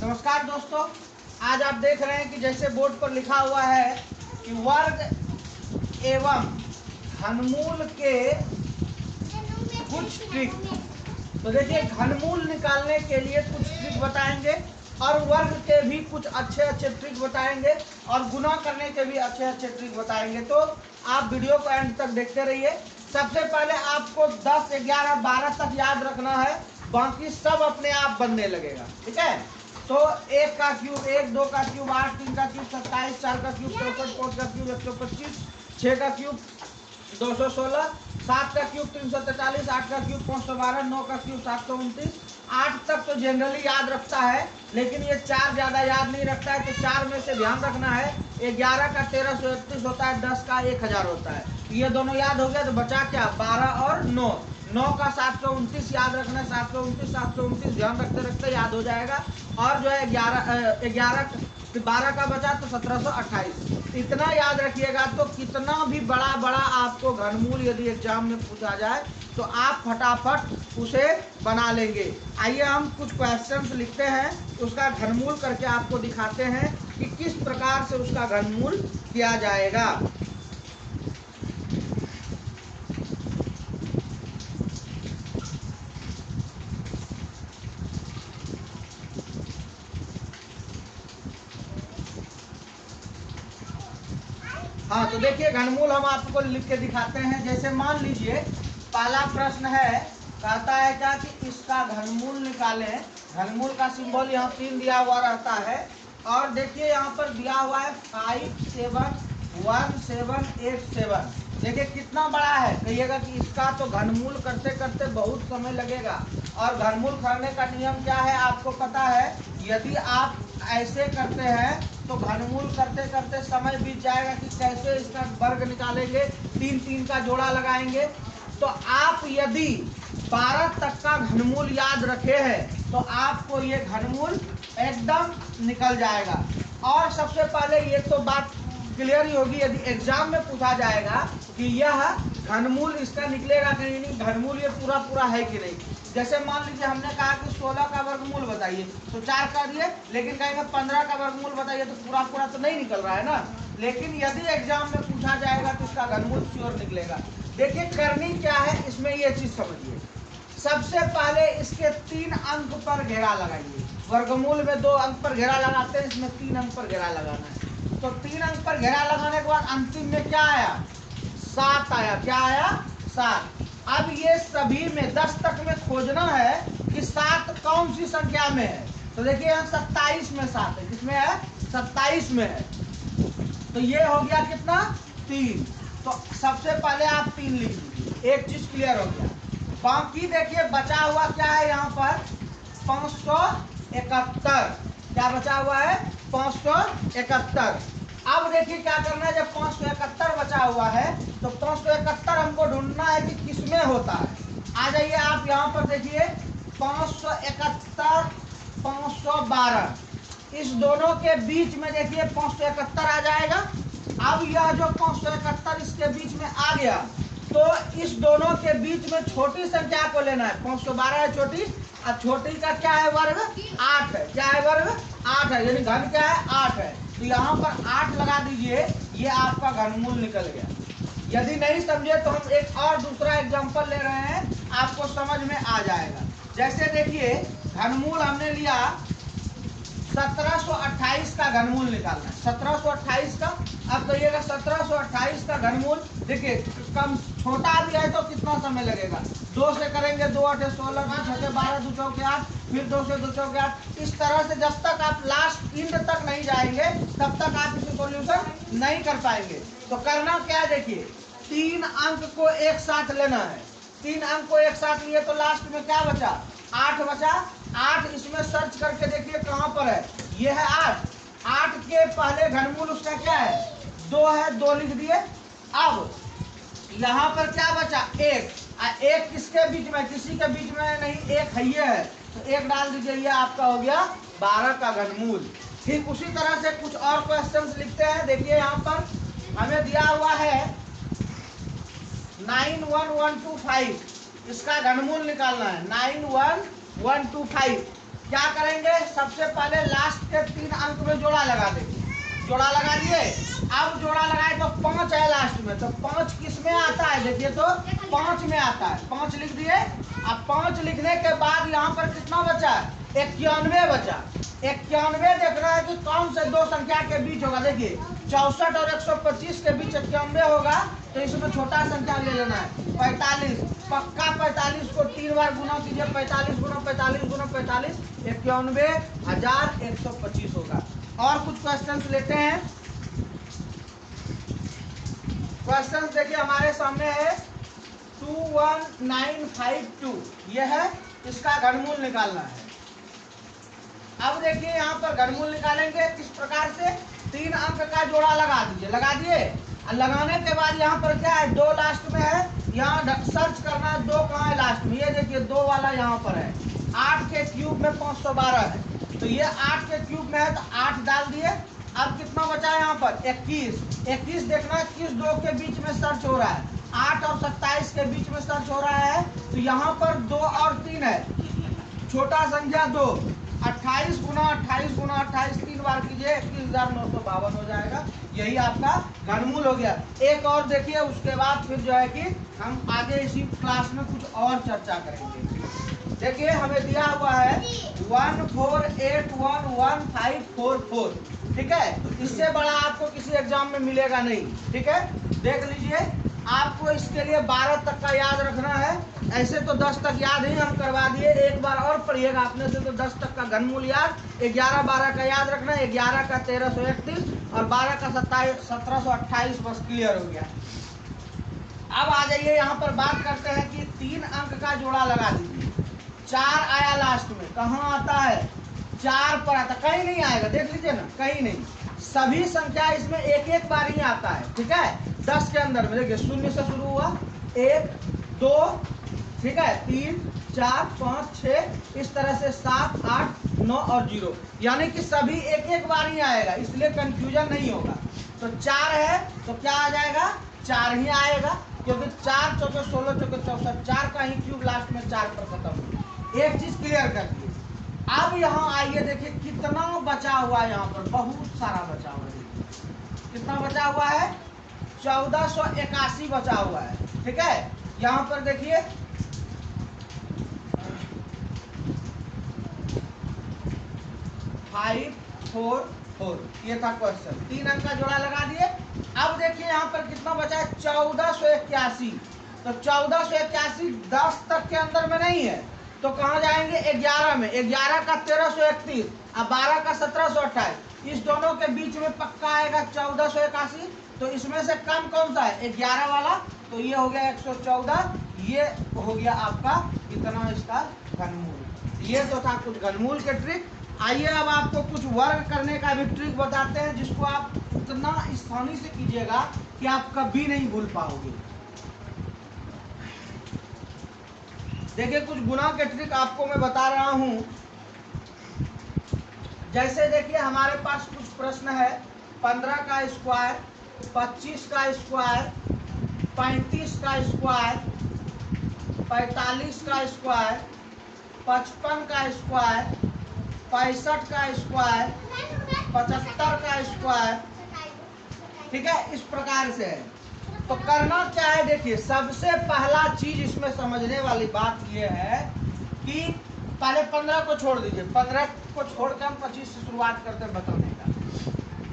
नमस्कार दोस्तों, आज आप देख रहे हैं कि जैसे बोर्ड पर लिखा हुआ है कि वर्ग एवं घनमूल के कुछ ट्रिक। तो देखिए, घनमूल निकालने के लिए कुछ ट्रिक बताएंगे और वर्ग के भी कुछ अच्छे अच्छे ट्रिक बताएंगे और गुणा करने के भी अच्छे अच्छे ट्रिक बताएंगे। तो आप वीडियो को एंड तक देखते रहिए। सबसे पहले आपको 10, 11, 12 तक याद रखना है, बाकी सब अपने आप बनने लगेगा। ठीक है, तो 1 का क्यूब 1, 2 का क्यूब 8, 3 का क्यूब 27, 4 का क्यूब 64, 5 का क्यूब 125, 6 का क्यूब 216, 7 का क्यूब 343, 8 का क्यूब 512, 9 का क्यूब 729। 8 तक तो जनरली याद रखता है, लेकिन ये 4 ज्यादा याद नहीं रखता है, तो 4 में से ध्यान रखना है। 11 का 1331 होता है, 10 का 1000 होता है। ये दोनों याद हो गया, तो बचा क्या? 12 और 9। 9 का 729 याद रखना है, 729 ध्यान रखते रखते याद हो जाएगा। और जो है 12 का बचा तो 1728। इतना याद रखिएगा, तो कितना भी बड़ा बड़ा आपको घनमूल यदि एग्जाम में पूछा जाए तो आप फटाफट उसे बना लेंगे। आइए हम कुछ क्वेश्चंस लिखते हैं, उसका घनमूल करके आपको दिखाते हैं कि किस प्रकार से उसका घनमूल किया जाएगा। हाँ, तो देखिए, घनमूल हम आपको लिख के दिखाते हैं। जैसे मान लीजिए पहला प्रश्न है, कहता है क्या कि इसका घनमूल निकालें। घनमूल का सिंबल यहाँ 3 दिया हुआ रहता है और देखिए यहाँ पर दिया हुआ है 571787। देखिए कितना बड़ा है, कहिएगा कि इसका तो घनमूल करते करते बहुत समय लगेगा। और घनमूल करने का नियम क्या है आपको पता है। यदि आप ऐसे करते हैं तो घनमूल करते करते समय बीत जाएगा कि कैसे इसका वर्ग निकालेंगे। 3 3 का जोड़ा लगाएंगे। तो आप यदि 12 तक का घनमूल याद रखे हैं तो आपको ये घनमूल एकदम निकल जाएगा। और सबसे पहले ये तो बात क्लियर ही होगी, यदि एग्जाम में पूछा जाएगा कि यह घनमूल इसका निकलेगा कि नहीं, घनमूल ये पूरा पूरा है कि नहीं। जैसे मान लीजिए हमने कहा कि 16 का वर्गमूल बताइए, तो 4 कर दिए, लेकिन कहेंगे 15 का वर्गमूल बताइए, तो पूरा पूरा तो नहीं निकल रहा है ना। लेकिन यदि एग्जाम में पूछा जाएगा तो इसका घनमूल श्योर निकलेगा। देखिए करनी क्या है, इसमें ये चीज समझिए। सबसे पहले इसके 3 अंक पर घेरा लगाइए। वर्गमूल में 2 अंक पर घेरा लगाते हैं, इसमें 3 अंक पर घेरा लगाना है। तो 3 अंक पर घेरा लगाने के बाद अंतिम में क्या आया? 7 आया। क्या आया? 7। अब ये सभी में 10 तक में खोजना है कि 7 कौन सी संख्या में है। तो देखिए यहाँ 27 में 7 है। किसमें है? 27 में है। तो ये हो गया कितना? 3। तो सबसे पहले आप 3 लिख लीजिए, एक चीज क्लियर हो गया। बाकी देखिए बचा हुआ क्या है यहाँ पर? 571। क्या बचा हुआ है? 571। अब देखिए क्या करना है, जब 571 बचा हुआ है तो 571 हमको ढूंढना है कि किसमें होता है। आ जाइए आप यहाँ पर देखिए, 571 512, इस दोनों के बीच में देखिए 571 आ जाएगा। अब यह जो 571 इसके बीच में आ गया, तो इस दोनों के बीच में छोटी संख्या को लेना है। 512 है छोटी, और छोटी का क्या है? वर्ग 8 है। क्या है? वर्ग 8 है, यानी घन क्या है? 8 है। तो यहाँ पर 8 लगा दीजिए, ये आपका घनमूल निकल गया। यदि नहीं समझे तो हम एक और दूसरा एग्जांपल ले रहे हैं, आपको समझ में आ जाएगा। जैसे देखिए घनमूल हमने लिया 1728 का घनमूल निकालना है। 1728 का, अब कहिएगा 1728 का घनमूल। देखिए कम छोटा भी है तो कितना समय लगेगा? 2 से करेंगे, 2 8 16, 2 6 12, 2 चौक 8, फिर 2 से 2 चौक 8। इस तरह से जब तक आप लास्ट इंड तक नहीं जाएंगे तब तक आप इसे सॉल्यूशन नहीं कर पाएंगे। तो करना क्या? देखिए 3 अंक को एक साथ लेना है। 3 अंक को एक साथ लिए तो लास्ट में क्या बचा? 8 बचा। 8 इसमें सर्च करके देखिए कहां पर है। ये है 8। 8 के पहले घनमूल उसका क्या है? 2 है, 2 लिख दिए। अब यहाँ पर क्या बचा? 1। 1 किसके बीच में? किसी के बीच में नहीं, 1 है, ये है, तो 1 डाल दीजिए। ये आपका हो गया 12 का घनमूल। ठीक उसी तरह से कुछ और क्वेश्चंस लिखते हैं। देखिए यहाँ पर हमें दिया हुआ है 91125, इसका घनमूल निकालना है। 91125 क्या करेंगे, सबसे पहले लास्ट के 3 अंक में जोड़ा लगा देंगे। जोड़ा लगा दिए, अब जोड़ा लगाए तो 5 है लास्ट में, तो 5 किस में आता है, देखिए तो 5 में आता है, 5 लिख दिए। अब 5 लिखने के बाद यहाँ पर कितना बचा, 91 बचा। 91 देखना है कि कौन से दो संख्या के बीच होगा। देखिए 64 और 125 के बीच 91 होगा, तो इसमें छोटा संख्या ले लेना है 45। पक्का 45 को 3 बार गुना कीजिए, 45 गुना 45 गुना 45, 91,125 होगा। और कुछ क्वेश्चंस लेते हैं। क्वेश्चंस देखिए हमारे सामने है 21952, यह है, इसका घनमूल निकालना है। अब देखिए यहाँ पर घनमूल निकालेंगे किस प्रकार से, 3 अंक का जोड़ा लगा दीजिए, लगा दिए। लगाने के बाद यहाँ पर क्या है, 2 लास्ट में है, यहाँ सर्च करना है 2 कहाँ है लास्ट में, ये देखिए 2 वाला यहाँ पर है। 8 के क्यूब में 512 है, तो ये 8 के क्यूब में है, तो 8 डाल दिए। अब कितना बचा है यहाँ पर, 21 देखना है किस 2 के बीच में सर्च हो रहा है, 8 और 27 के बीच में सर्च हो रहा है, तो यहाँ पर 2 और 3 है, छोटा संख्या 2, 28 गुना 28 गुना 28 3 बार कीजिए, 21,952 हो जाएगा। यही आपका घनमूल हो गया। एक और देखिए, उसके बाद फिर जो है कि हम आगे इसी क्लास में कुछ और चर्चा करेंगे। देखिए हमें दिया हुआ है 148111544, ठीक है, इससे बड़ा आपको किसी एग्जाम में मिलेगा नहीं, ठीक है। देख लीजिए, आपको इसके लिए 12 तक का याद रखना है, ऐसे तो 10 तक याद ही हम करवा दिए, एक बार और पढ़िएगा अपने से तो 10 तक का घनमूल याद। 11 12 का याद रखना है, 11 का 1331 और 12 का 1728, बस क्लियर हो गया। अब आ जाइए, यहाँ पर बात करते हैं कि 3 अंक का जोड़ा लगा दीजिए। 4 आया लास्ट में, कहाँ आता है, 4 पर आता, कहीं नहीं आएगा, देख लीजिए ना, कहीं नहीं, सभी संख्या इसमें एक एक बार ही आता है, ठीक है। 10 के अंदर में देखिए 0 से शुरू हुआ, 1 2, ठीक है, 3 4 5 6, इस तरह से 7 8 9 और 0, यानी कि सभी एक एक बार ही आएगा, इसलिए कंफ्यूजन नहीं होगा। तो 4 है तो क्या आ जाएगा, 4 ही आएगा, क्योंकि 4 चौके 16 चौके 64, 4 का ही क्यूब लास्ट में 4 पर खत्म हुआ। एक चीज क्लियर कर दिए। अब यहाँ आइए, देखिए कितना बचा हुआ है, यहाँ पर बहुत सारा बचा हुआ है। कितना बचा हुआ है, 1481 बचा हुआ है, ठीक है। यहाँ पर देखिए 544, ये था क्वेश्चन। 3 अंक का जोड़ा लगा दिए। अब देखिए यहाँ पर कितना बचा है, 1481, तो 1481 10 तक के अंदर में नहीं है, तो कहाँ जाएंगे, 11 में, 11 का 1331 और 12 का 1728, इस दोनों के बीच में पक्का आएगा 1481, तो इसमें से कम कौन सा है, 11 वाला, तो ये हो गया 114, ये हो गया आपका कितना, इसका घनमूल। ये तो था कुछ घनमूल के ट्रिक। आइए अब आपको कुछ वर्ग करने का भी ट्रिक बताते हैं, जिसको आप उतना आसानी से कीजिएगा कि आप कभी नहीं भूल पाओगे। देखिए कुछ गुना के ट्रिक आपको मैं बता रहा हूं। जैसे देखिए हमारे पास कुछ प्रश्न है, 15 का स्क्वायर, 25 का स्क्वायर, 35 का स्क्वायर, 45 का स्क्वायर, 55 का स्क्वायर, 65 का स्क्वायर, 75 का स्क्वायर, ठीक है, इस प्रकार से है। तो करना क्या है, देखिए सबसे पहला चीज इसमें समझने वाली बात यह है कि पहले 15 को छोड़ दीजिए, 15 को छोड़कर हम 25 से शुरुआत करते हैं बताने का।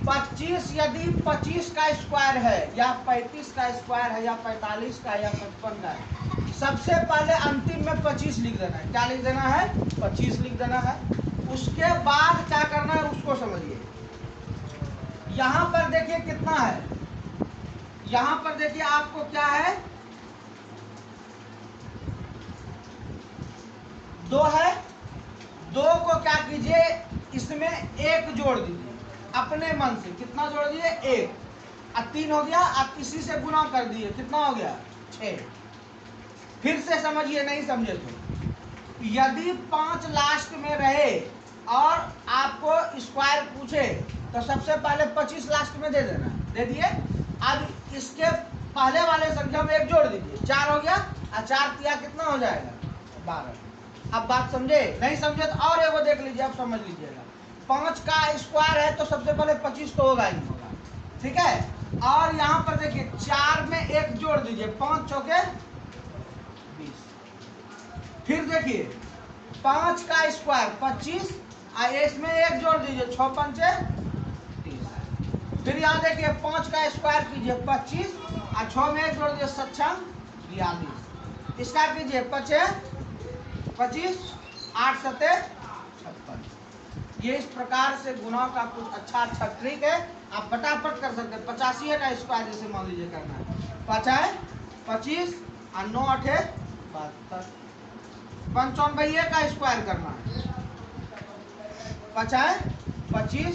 25 यदि 25 का स्क्वायर है या 35 का स्क्वायर है या 45 का या 55 का है, सबसे पहले अंतिम में 25 लिख देना है। क्या लिख देना है, 25 लिख देना है। उसके बाद क्या करना है उसको समझिए। यहां पर देखिए कितना है, यहां पर देखिए आपको क्या है, 2 है, 2 को क्या कीजिए, इसमें 1 जोड़ दीजिए अपने मन से। कितना जोड़ दिए, 1, अब 3 हो गया, आप इसी से गुना कर दिए, कितना हो गया, 6। फिर से समझिए, नहीं समझे तो, यदि 5 लास्ट में रहे और आपको स्क्वायर पूछे तो सबसे पहले 25 लास्ट में दे देना, दे दिए। अब इसके पहले वाले संख्या में 1 जोड़ दीजिए, 4 हो गया, और 4 तिया कितना हो जाएगा, 12। अब बात समझे? नहीं समझे तो और एगो देख लीजिए, अब समझ लीजिएगा। 5 का स्क्वायर है तो सबसे पहले 25 तो होगा ही होगा, ठीक है। और यहाँ पर देखिए 4 में 1 जोड़ दीजिए, 5 चौके 20। फिर देखिए 5 का स्क्वायर 25 और इसमें 1 जोड़ दीजिए, 6 पंचे 30। फिर यहाँ देखिए 5 का स्क्वायर कीजिए 25 और 6 में 1 जोड़ दीजिए, 7 42। इसका कीजिए 25 8 7 56। ये इस प्रकार से गुना का कुछ अच्छा ट्रिक है, आप फटाफट कर सकते हैं। 85 का स्क्वायर जैसे मान लीजिए करना है, 5 है 25 और 9 8 72। 95 का स्क्वायर करना है, 5 है 25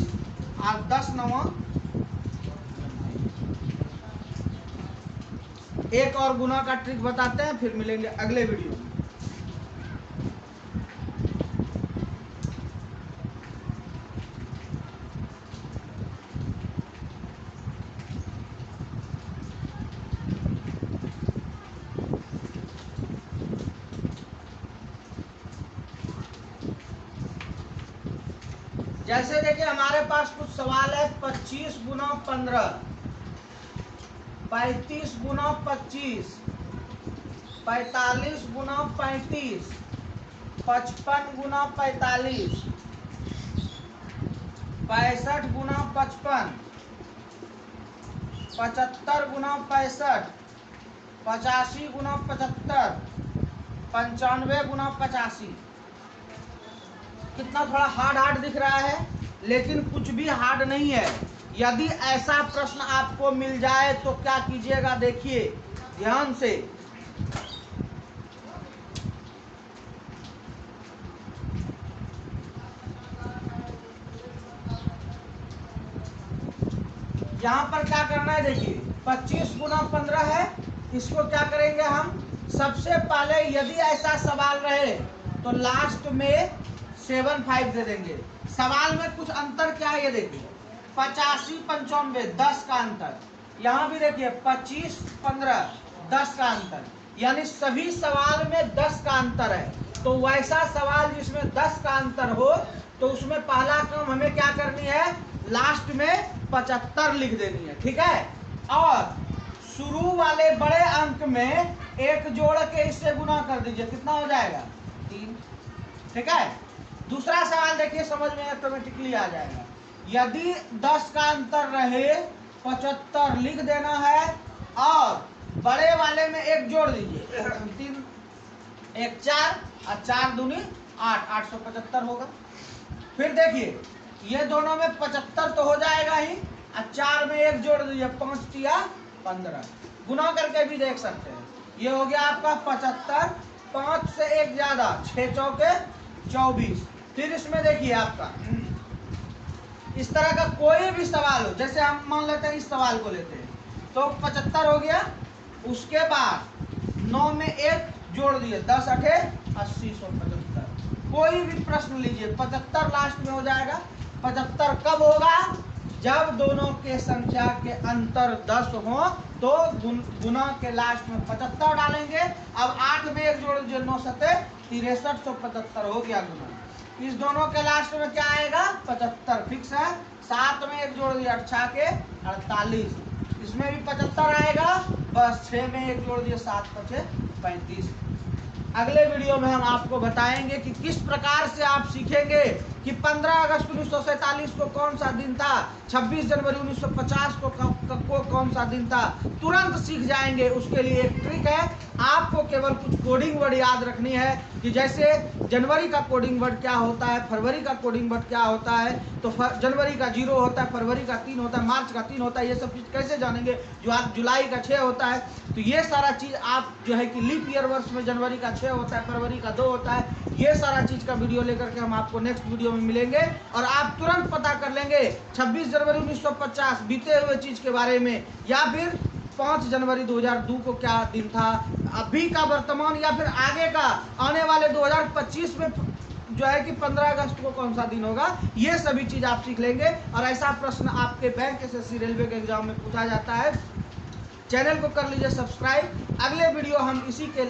और 10 9। एक और गुना का ट्रिक बताते हैं, फिर मिलेंगे अगले वीडियो में। जैसे देखिए हमारे पास कुछ सवाल है, 25 गुना 15, 35 गुना 25, 45 गुना 35, 55 गुना 45, 65 गुना 55, 75 गुना 65, 85 गुना 75, 95 गुना 85। कितना थोड़ा हार्ड दिख रहा है, लेकिन कुछ भी हार्ड नहीं है। यदि ऐसा प्रश्न आपको मिल जाए तो क्या कीजिएगा, देखिए ध्यान से। यहां पर क्या करना है, देखिए 25 गुना 15 है, इसको क्या करेंगे हम, सबसे पहले यदि ऐसा सवाल रहे तो लास्ट में 7 5 दे देंगे। सवाल में कुछ अंतर क्या है, ये देखिए 85 95 10 का अंतर, यहाँ भी देखिए 25 15 10 का अंतर, यानी सभी सवाल में 10 का अंतर है। तो वैसा सवाल जिसमें 10 का अंतर हो तो उसमें पहला काम हमें क्या करनी है, लास्ट में 75 लिख देनी है, ठीक है। और शुरू वाले बड़े अंक में 1 जोड़ के इससे गुना कर दीजिए, कितना हो जाएगा 3, ठीक है। दूसरा सवाल देखिए, समझ में ऑटोमेटिकली आ जाएगा। यदि 10 का अंतर रहे 75 लिख देना है, और बड़े वाले में 1 जोड़ दीजिए, 3 1 4 और 4 दूनी 8, 875 होगा। फिर देखिए ये दोनों में 75 तो हो जाएगा ही, और 4 में 1 जोड़ दीजिए, 5 तिया 15, गुना करके भी देख सकते हैं। ये हो गया आपका 75, 5 से 1 ज्यादा, 6 चौके 24। फिर इसमें देखिए आपका इस तरह का कोई भी सवाल हो, जैसे हम मान लेते हैं इस सवाल को लेते हैं, तो 75 हो गया। उसके बाद 9 में 1 जोड़ दिए, 10 8 80 175। कोई भी प्रश्न लीजिए 75 लास्ट में हो जाएगा। 75 कब होगा, जब दोनों के संख्या के अंतर 10 हो तो गुना के लास्ट में 75 डालेंगे। अब 8 में 1 जोड़ दीजिए, 9 7 63 175 हो गया गुना। इस दोनों के लास्ट में क्या आएगा, 75 फिक्स है। 7 में 1 जोड़ दिया, 6 के 48, इसमें भी 75 आएगा। बस 6 में 1 जोड़ दिया, 7 5 35। अगले वीडियो में हम आपको बताएंगे कि किस प्रकार से आप सीखेंगे कि 15 अगस्त 1947 को कौन सा दिन था, 26 जनवरी 1950 को कौन सा दिन था, तुरंत सीख जाएंगे। उसके लिए एक ट्रिक है, आपको केवल कुछ कोडिंग वर्ड याद रखनी है कि जैसे जनवरी का कोडिंग वर्ड क्या होता है, फरवरी का कोडिंग वर्ड क्या होता है। तो जनवरी का 0 होता है, फरवरी का 3 होता है, मार्च का 3 होता है। ये सब चीज़ कैसे जानेंगे, जो आप जुलाई का 6 होता है। तो ये सारा चीज़ आप जो है कि लीप ईयर वर्ष में जनवरी का 6 होता है, फरवरी का 2 होता है। ये सारा चीज़ का वीडियो लेकर के हम आपको नेक्स्ट वीडियो में मिलेंगे, और आप तुरंत पता कर लेंगे 26 जनवरी 1950 बीते हुए चीज़ के बारे में, या फिर 5 जनवरी 2002 को क्या दिन था, अभी का वर्तमान, या फिर आगे का आने वाले 2025 में जो है कि 15 अगस्त को कौन सा दिन होगा। ये सभी चीज़ आप सीख लेंगे। और ऐसा प्रश्न आपके बैंक एसएससी रेलवे के एग्जाम में पूछा जाता है। चैनल को कर लीजिए सब्सक्राइब। अगले वीडियो हम इसी के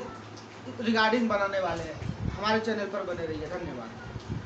रिगार्डिंग बनाने वाले हैं। हमारे चैनल पर बने रहिए। धन्यवाद।